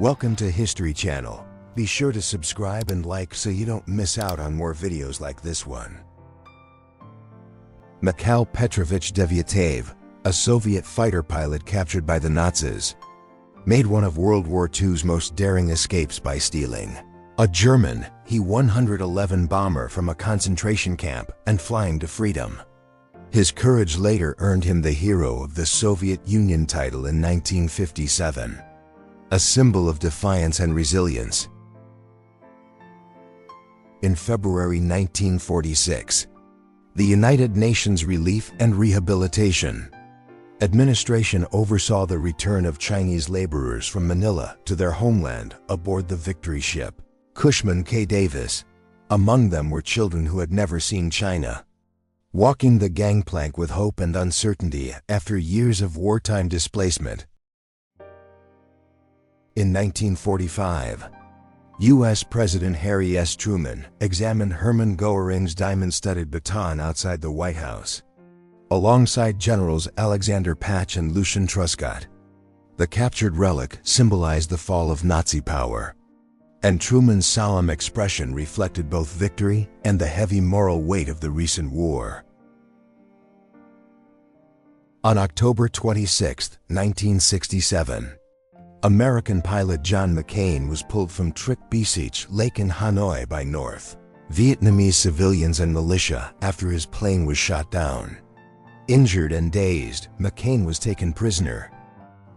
Welcome to History Channel. Be sure to subscribe and like so you don't miss out on more videos like this one. Mikhail Petrovich Devyatov, a Soviet fighter pilot captured by the Nazis, made one of World War II's most daring escapes by stealing a German He-111 bomber from a concentration camp and flying to freedom. His courage later earned him the Hero of the Soviet Union title in 1957, a symbol of defiance and resilience. In February 1946, the United Nations Relief and Rehabilitation Administration oversaw the return of Chinese laborers from Manila to their homeland aboard the Victory ship, Cushman K. Davis. Among them were children who had never seen China, walking the gangplank with hope and uncertainty after years of wartime displacement. In 1945, U.S. President Harry S. Truman examined Hermann Goering's diamond-studded baton outside the White House, alongside Generals Alexander Patch and Lucian Truscott. The captured relic symbolized the fall of Nazi power, and Truman's solemn expression reflected both victory and the heavy moral weight of the recent war. On October 26, 1967, American pilot John McCain was pulled from Trick Beach Lake in Hanoi by North Vietnamese civilians and militia after his plane was shot down. Injured and dazed, McCain was taken prisoner,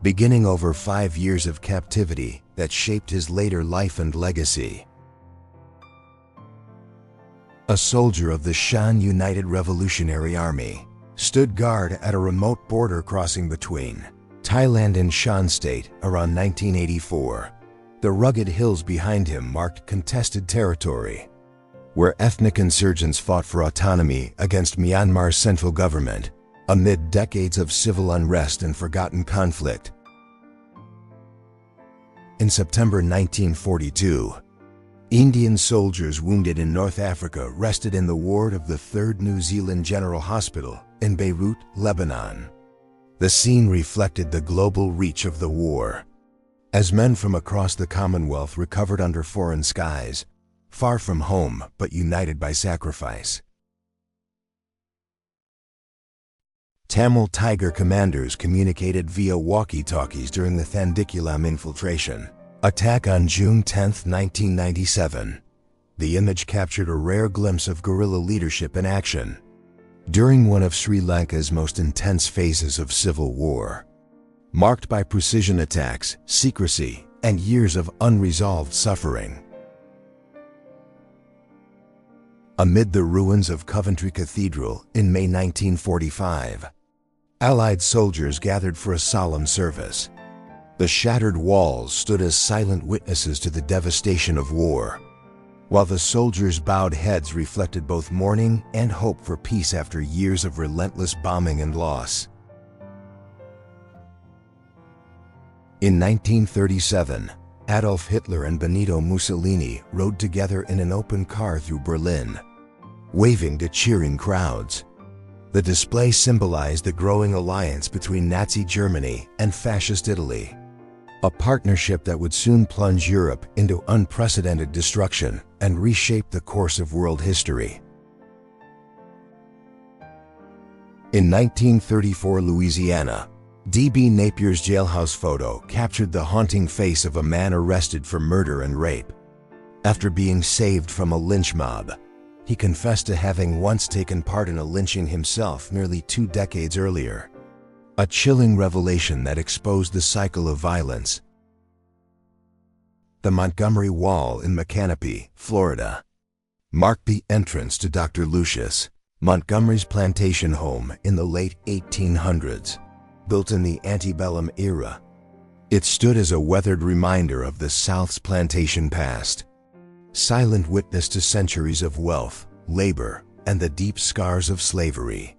beginning over 5 years of captivity that shaped his later life and legacy. A soldier of the Shan United Revolutionary Army stood guard at a remote border crossing between Thailand and Shan State around 1984. The rugged hills behind him marked contested territory, where ethnic insurgents fought for autonomy against Myanmar's central government, amid decades of civil unrest and forgotten conflict. In September 1942, Indian soldiers wounded in North Africa rested in the ward of the 3rd New Zealand General Hospital in Beirut, Lebanon. The scene reflected the global reach of the war, as men from across the Commonwealth recovered under foreign skies, far from home but united by sacrifice. Tamil Tiger commanders communicated via walkie-talkies during the Thandikulam infiltration attack on June 10, 1997. The image captured a rare glimpse of guerrilla leadership in action during one of Sri Lanka's most intense phases of civil war, marked by precision attacks, secrecy, and years of unresolved suffering. Amid the ruins of Coventry Cathedral in May 1945, Allied soldiers gathered for a solemn service. The shattered walls stood as silent witnesses to the devastation of war, while the soldiers' bowed heads reflected both mourning and hope for peace after years of relentless bombing and loss. In 1937, Adolf Hitler and Benito Mussolini rode together in an open car through Berlin, waving to cheering crowds. The display symbolized the growing alliance between Nazi Germany and Fascist Italy, a partnership that would soon plunge Europe into unprecedented destruction and reshape the course of world history. In 1934 Louisiana, D.B. Napier's jailhouse photo captured the haunting face of a man arrested for murder and rape. After being saved from a lynch mob, he confessed to having once taken part in a lynching himself nearly 2 decades earlier. A chilling revelation that exposed the cycle of violence. The Montgomery Wall in Macanopy, Florida, marked the entrance to Dr. Lucius Montgomery's plantation home in the late 1800s. Built in the antebellum era, it stood as a weathered reminder of the South's plantation past, silent witness to centuries of wealth, labor, and the deep scars of slavery.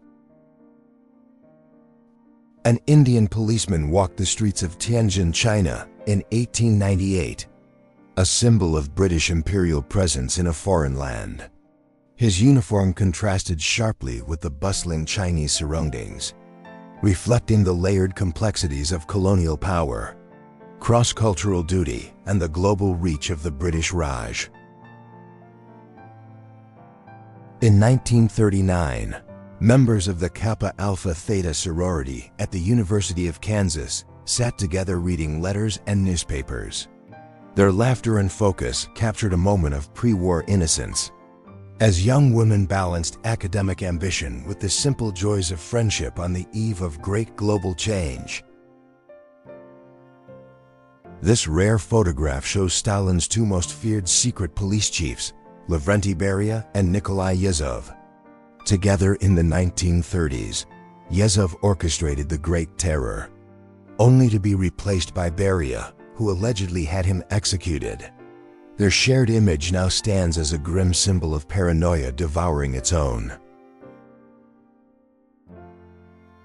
An Indian policeman walked the streets of Tianjin, China in 1898, a symbol of British imperial presence in a foreign land. His uniform contrasted sharply with the bustling Chinese surroundings, reflecting the layered complexities of colonial power. cross-cultural duty, and the global reach of the British Raj. In 1939, members of the Kappa Alpha Theta sorority at the University of Kansas sat together reading letters and newspapers. Their laughter and focus captured a moment of pre-war innocence, as young women balanced academic ambition with the simple joys of friendship on the eve of great global change. This rare photograph shows Stalin's two most feared secret police chiefs, Lavrenti Beria and Nikolai Yezhov. Together in the 1930s, Yezhov orchestrated the Great Terror, only to be replaced by Beria, who allegedly had him executed. Their shared image now stands as a grim symbol of paranoia devouring its own.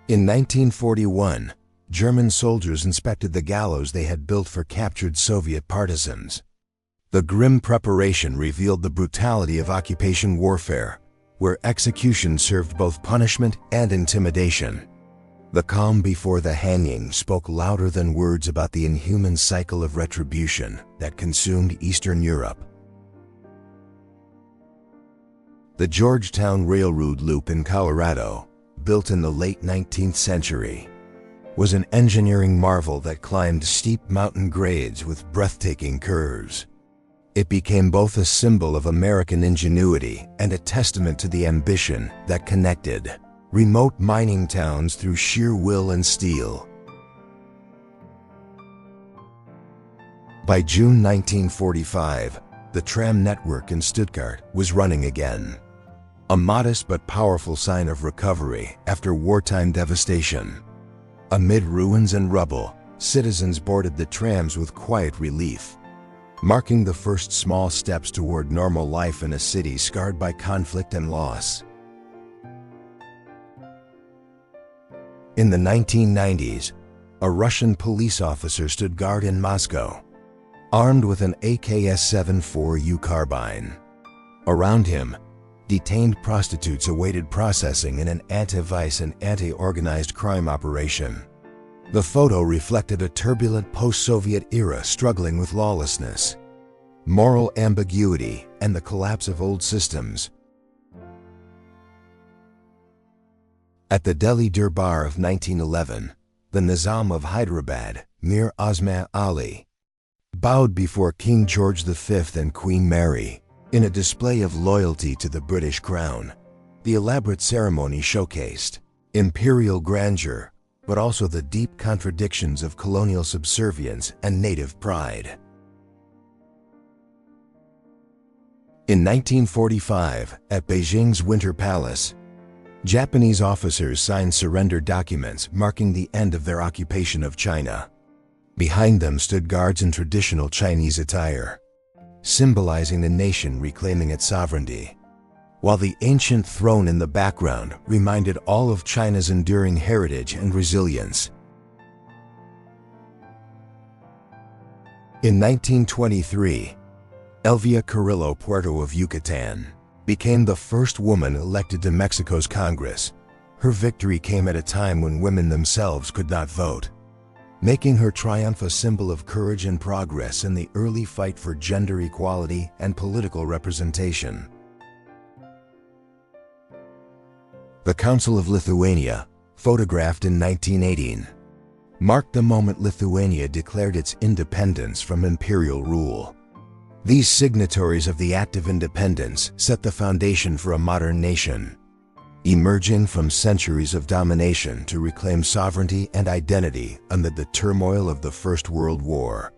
In 1941, German soldiers inspected the gallows they had built for captured Soviet partisans. The grim preparation revealed the brutality of occupation warfare, where execution served both punishment and intimidation. The calm before the hanging spoke louder than words about the inhuman cycle of retribution that consumed Eastern Europe. The Georgetown Railroad Loop in Colorado, built in the late 19th century, was an engineering marvel that climbed steep mountain grades with breathtaking curves. It became both a symbol of American ingenuity and a testament to the ambition that connected remote mining towns through sheer will and steel. By June 1945, the tram network in Stuttgart was running again, a modest but powerful sign of recovery after wartime devastation. Amid ruins and rubble, citizens boarded the trams with quiet relief, marking the first small steps toward normal life in a city scarred by conflict and loss. In the 1990s, a Russian police officer stood guard in Moscow, armed with an AK-74U carbine. Around him, detained prostitutes awaited processing in an anti-vice and anti-organized crime operation. The photo reflected a turbulent post-Soviet era struggling with lawlessness, moral ambiguity, and the collapse of old systems. At the Delhi Durbar of 1911, the Nizam of Hyderabad, Mir Osman Ali, bowed before King George V and Queen Mary in a display of loyalty to the British crown. The elaborate ceremony showcased imperial grandeur, but also the deep contradictions of colonial subservience and native pride. In 1945, at Beijing's Winter Palace, Japanese officers signed surrender documents marking the end of their occupation of China. Behind them stood guards in traditional Chinese attire, symbolizing the nation reclaiming its sovereignty, while the ancient throne in the background reminded all of China's enduring heritage and resilience. In 1923, Elvia Carrillo Puerto of Yucatan became the first woman elected to Mexico's Congress. Her victory came at a time when women themselves could not vote, making her triumph a symbol of courage and progress in the early fight for gender equality and political representation. The Council of Lithuania, photographed in 1918, marked the moment Lithuania declared its independence from imperial rule. These signatories of the Act of Independence set the foundation for a modern nation, emerging from centuries of domination to reclaim sovereignty and identity amid the turmoil of the First World War.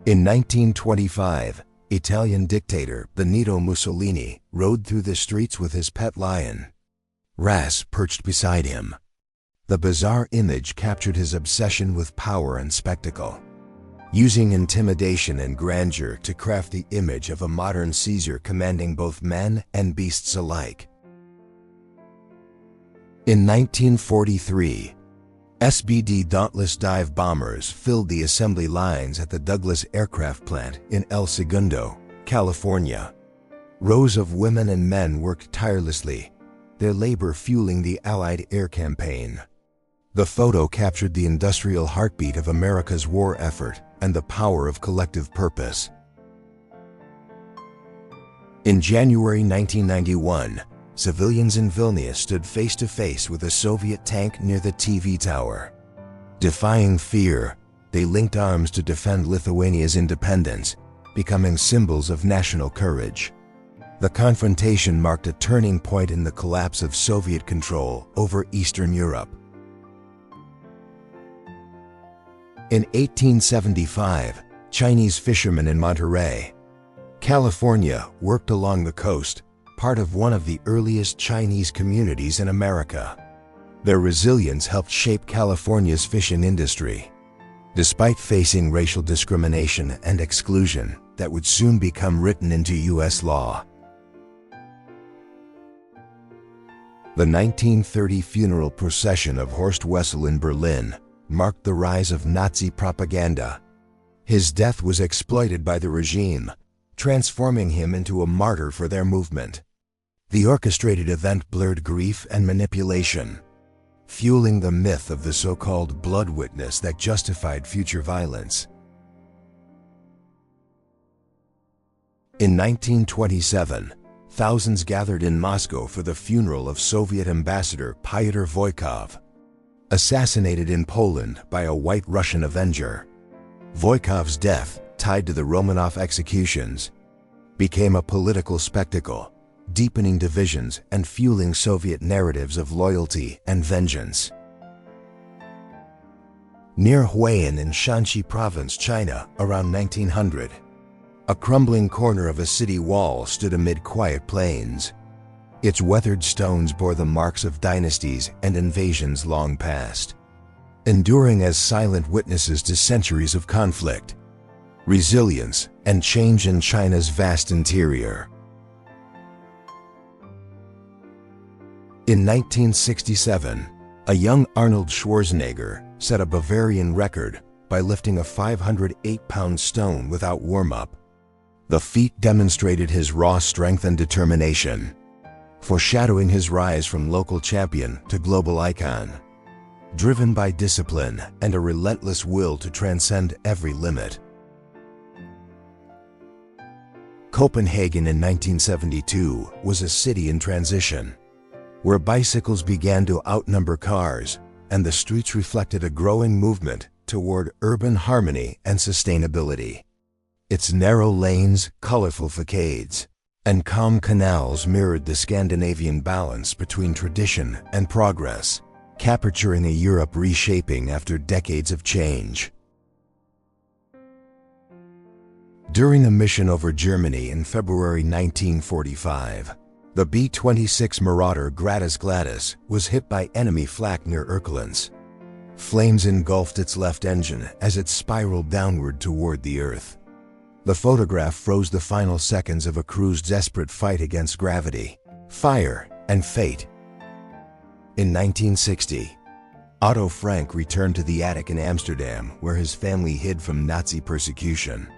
In 1925, Italian dictator Benito Mussolini rode through the streets with his pet lion, Ras, perched beside him. The bizarre image captured his obsession with power and spectacle, using intimidation and grandeur to craft the image of a modern Caesar commanding both men and beasts alike. In 1943, SBD Dauntless dive bombers filled the assembly lines at the Douglas Aircraft Plant in El Segundo, California. Rows of women and men worked tirelessly, their labor fueling the Allied air campaign. The photo captured the industrial heartbeat of America's war effort and the power of collective purpose. In January 1991, civilians in Vilnius stood face to face with a Soviet tank near the TV tower. Defying fear, they linked arms to defend Lithuania's independence, becoming symbols of national courage. The confrontation marked a turning point in the collapse of Soviet control over Eastern Europe. In 1875, Chinese fishermen in Monterey, California, worked along the coast, part of one of the earliest Chinese communities in America. Their resilience helped shape California's fishing industry. Despite facing racial discrimination and exclusion that would soon become written into U.S. law. The 1930 funeral procession of Horst Wessel in Berlin marked the rise of Nazi propaganda. His death was exploited by the regime, transforming him into a martyr for their movement. The orchestrated event blurred grief and manipulation, fueling the myth of the so-called blood witness that justified future violence. In 1927, thousands gathered in Moscow for the funeral of Soviet ambassador Pyotr Voykov, assassinated in Poland by a white Russian avenger. Voykov's death, tied to the Romanov executions, became a political spectacle, deepening divisions and fueling Soviet narratives of loyalty and vengeance. Near Huaiyin in Shanxi Province, China, around 1900, a crumbling corner of a city wall stood amid quiet plains. Its weathered stones bore the marks of dynasties and invasions long past, enduring as silent witnesses to centuries of conflict, resilience, and change in China's vast interior. In 1967, a young Arnold Schwarzenegger set a Bavarian record by lifting a 508-pound stone without warm-up. The feat demonstrated his raw strength and determination, foreshadowing his rise from local champion to global icon, driven by discipline and a relentless will to transcend every limit. Copenhagen in 1972 was a city in transition, where bicycles began to outnumber cars and the streets reflected a growing movement toward urban harmony and sustainability. Its narrow lanes, colorful facades, and calm canals mirrored the Scandinavian balance between tradition and progress, capturing a Europe reshaping after decades of change. During a mission over Germany in February 1945, the B-26 Marauder Gladys was hit by enemy flak near Erkelenz. Flames engulfed its left engine as it spiraled downward toward the earth. The photograph froze the final seconds of a crew's desperate fight against gravity, fire, and fate. In 1960, Otto Frank returned to the attic in Amsterdam where his family hid from Nazi persecution.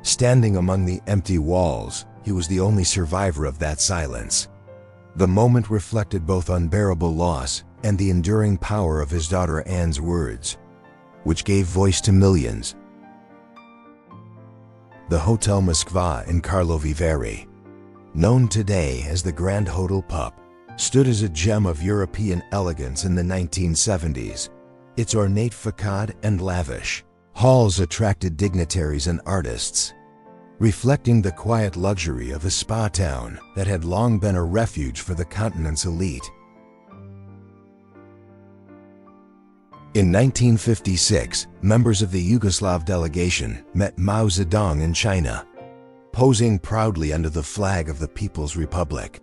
Standing among the empty walls, he was the only survivor of that silence. The moment reflected both unbearable loss and the enduring power of his daughter Anne's words, which gave voice to millions. The Hotel Moskva in Karlovy Vary, known today as the Grand Hotel Pup, stood as a gem of European elegance in the 1970s. Its ornate facade and lavish halls attracted dignitaries and artists, reflecting the quiet luxury of a spa town that had long been a refuge for the continent's elite. In 1956, members of the Yugoslav delegation met Mao Zedong in China, posing proudly under the flag of the People's Republic.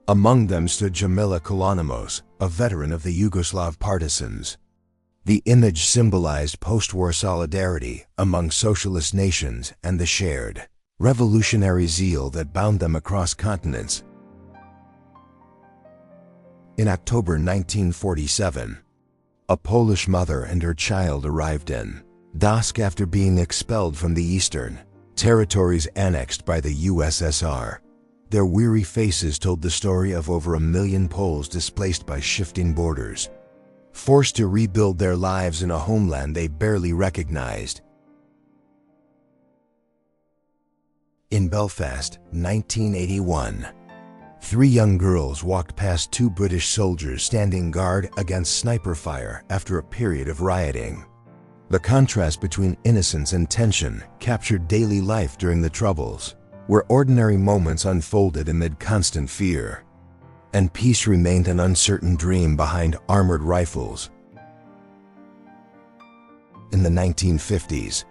Among them stood Jamila Kolonomos, a veteran of the Yugoslav partisans. The image symbolized post-war solidarity among socialist nations and the shared, revolutionary zeal that bound them across continents. In October 1947, a Polish mother and her child arrived in Dask after being expelled from the eastern territories annexed by the USSR. Their weary faces told the story of over 1 million Poles displaced by shifting borders, forced to rebuild their lives in a homeland they barely recognized. In Belfast, 1981, 3 young girls walked past 2 British soldiers standing guard against sniper fire after a period of rioting. The contrast between innocence and tension captured daily life during the Troubles, where ordinary moments unfolded amid constant fear, and peace remained an uncertain dream behind armored rifles. In the 1950s,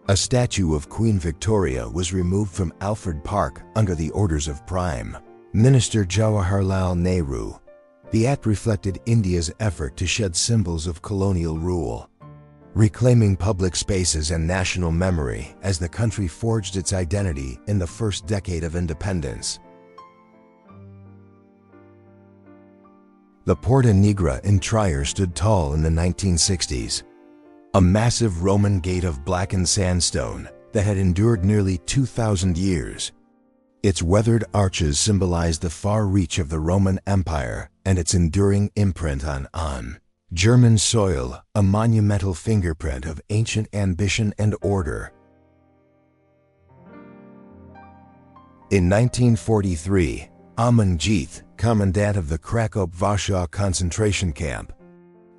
a statue of Queen Victoria was removed from Alfred Park under the orders of Prime Minister Jawaharlal Nehru. The act reflected India's effort to shed symbols of colonial rule, reclaiming public spaces and national memory as the country forged its identity in the first decade of independence. The Porta Nigra in Trier stood tall in the 1960s, a massive Roman gate of blackened sandstone that had endured nearly 2,000 years. Its weathered arches symbolized the far reach of the Roman Empire and its enduring imprint on German soil, a monumental fingerprint of ancient ambition and order. In 1943, Amon Jeeth, commandant of the Krakow-Warsaw concentration camp,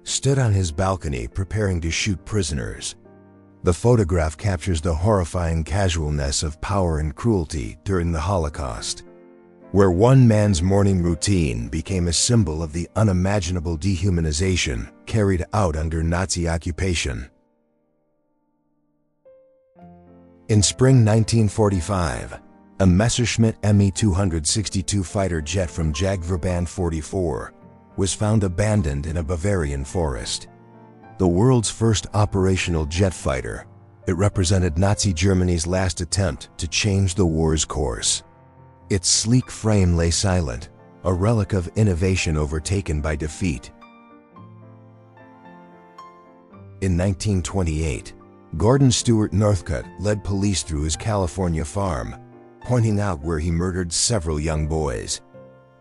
stood on his balcony preparing to shoot prisoners. The photograph captures the horrifying casualness of power and cruelty during the Holocaust, where one man's morning routine became a symbol of the unimaginable dehumanization carried out under Nazi occupation. In spring 1945, a Messerschmitt Me-262 fighter jet from Jagdverband 44 was found abandoned in a Bavarian forest. The world's first operational jet fighter, it represented Nazi Germany's last attempt to change the war's course. Its sleek frame lay silent, a relic of innovation overtaken by defeat. In 1928, Gordon Stewart Northcutt led police through his California farm, pointing out where he murdered several young boys.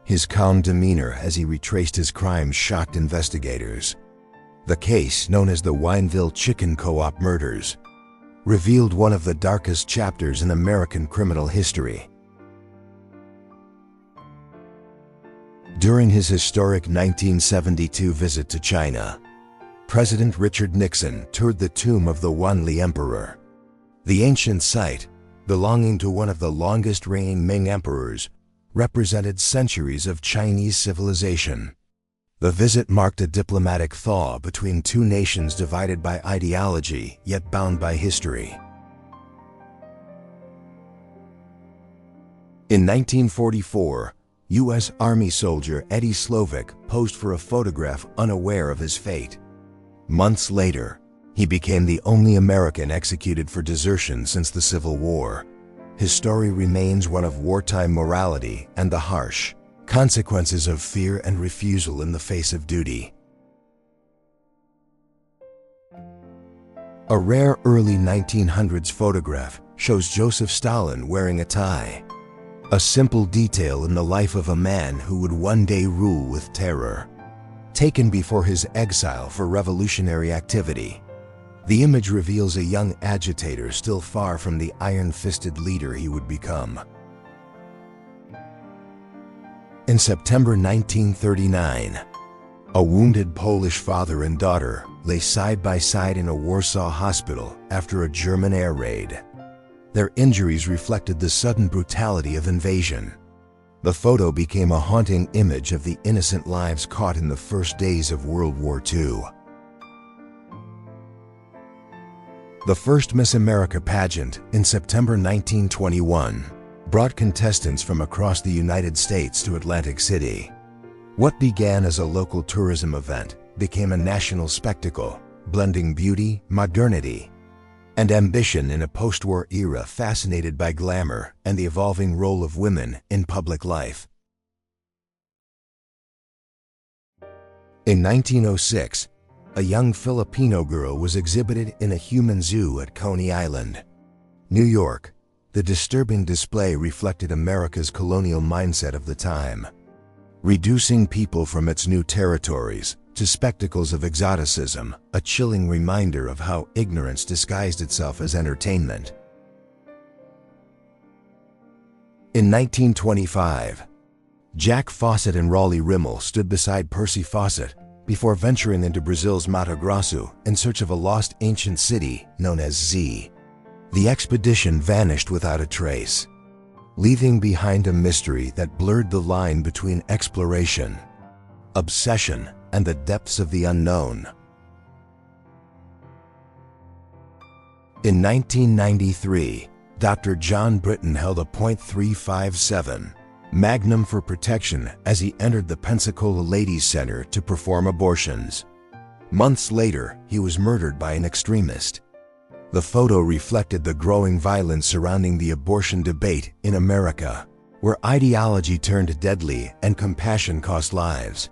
His calm demeanor as he retraced his crimes shocked investigators. The case, known as the Wineville Chicken Co-op murders, revealed one of the darkest chapters in American criminal history. During his historic 1972 visit to China, President Richard Nixon toured the tomb of the Wanli Emperor. The ancient site, belonging to one of the longest-reigning Ming emperors, represented centuries of Chinese civilization. The visit marked a diplomatic thaw between two nations divided by ideology yet bound by history. In 1944, U.S. Army soldier Eddie Slovic posed for a photograph unaware of his fate. Months later, he became the only American executed for desertion since the Civil War. His story remains one of wartime morality and the harsh consequences of fear and refusal in the face of duty. A rare early 1900s photograph shows Joseph Stalin wearing a tie, a simple detail in the life of a man who would one day rule with terror. Taken before his exile for revolutionary activity, the image reveals a young agitator still far from the iron-fisted leader he would become. In September 1939, a wounded Polish father and daughter lay side by side in a Warsaw hospital after a German air raid. Their injuries reflected the sudden brutality of invasion. The photo became a haunting image of the innocent lives caught in the first days of World War II. The first Miss America pageant in September 1921 brought contestants from across the United States to Atlantic City. What began as a local tourism event became a national spectacle, blending beauty, modernity, and ambition in a post-war era fascinated by glamour and the evolving role of women in public life. In 1906, a young Filipino girl was exhibited in a human zoo at Coney Island, New York. The disturbing display reflected America's colonial mindset of the time, reducing people from its new territories to spectacles of exoticism, a chilling reminder of how ignorance disguised itself as entertainment. In 1925, Jack Fawcett and Raleigh Rimmel stood beside Percy Fawcett before venturing into Brazil's Mato Grosso in search of a lost ancient city known as Z. The expedition vanished without a trace, leaving behind a mystery that blurred the line between exploration, obsession, and the depths of the unknown. In 1993, Dr. John Britton held a .357 Magnum for protection as he entered the Pensacola Ladies Center to perform abortions. Months later, he was murdered by an extremist. The photo reflected the growing violence surrounding the abortion debate in America, where ideology turned deadly and compassion cost lives.